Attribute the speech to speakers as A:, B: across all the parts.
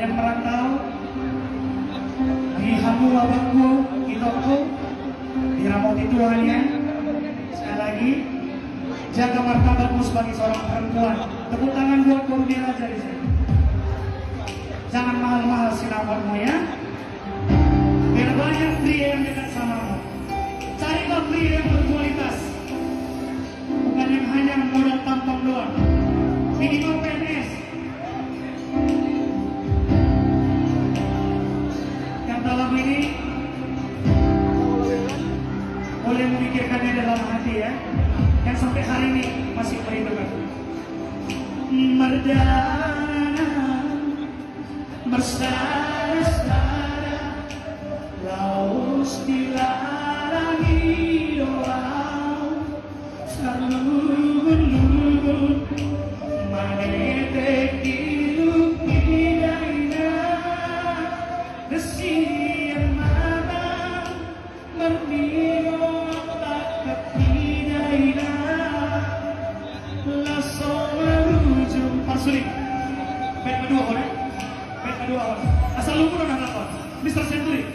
A: yang merantau, di hamu wabakku, hidupku, dirahmati Tuhan ya. Sekali lagi, jaga martabatmu sebagai seorang perempuan. Tepuk tangan buat Kurnia Raja di sini. Jangan mahal-mahal sinaparmu ya. Biar banyak pria yang dekat samamu. Carilah pria yang berkualitas, bukan yang hanya modal tampang doang. Minimal PNS. Yang dalam ini boleh memikirkannya dalam hati ya. Yang sampai hari ini masih merindukan. Merdana bersara-sara, laus dilarangi orang, salun-lun manetek diluki daina, desian mana bermio tak kepidaina, lasong merujung pasulik. Baik kedua orang, baik kedua orang. Asal lu pun orang apa? Mr. Century.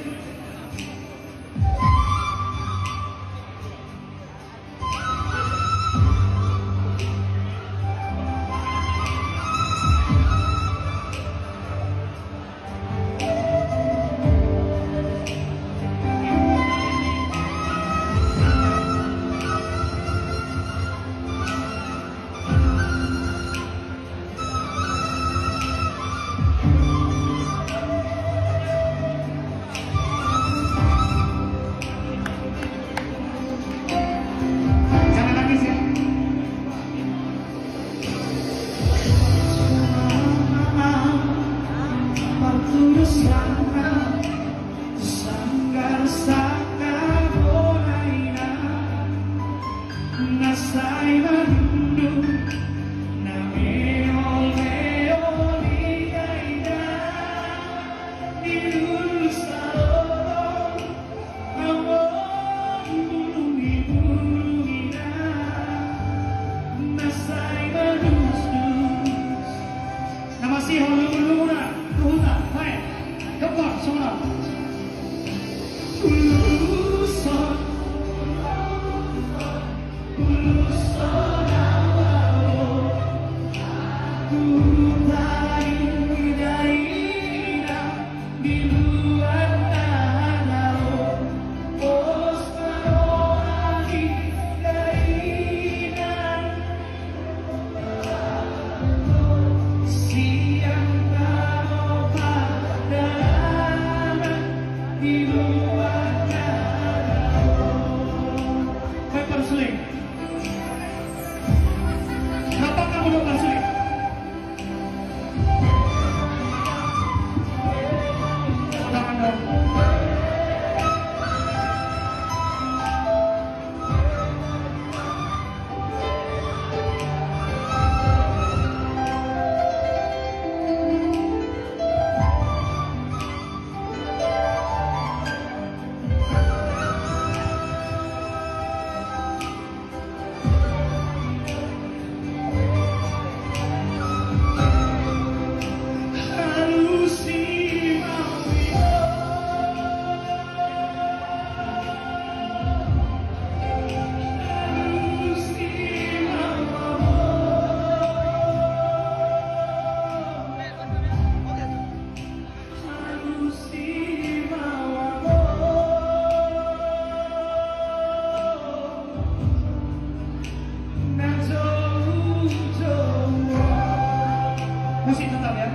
A: Masih tetap ya,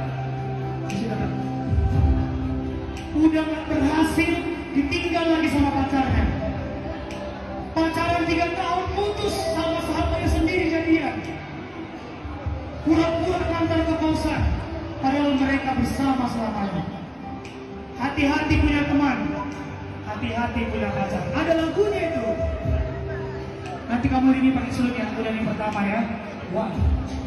A: masih tetap. Udah gak berhasil, ditinggal lagi sama pacarnya. Pacaran 3 tahun, putus sama sahabatnya sendiri jadian. Pura-pura kantor ke kosan, padahal mereka bersama selamanya. Hati-hati punya teman, hati-hati punya pacar. Ada lagunya itu. Nanti kamu ini pakai sulutnya, udah yang pertama ya. 1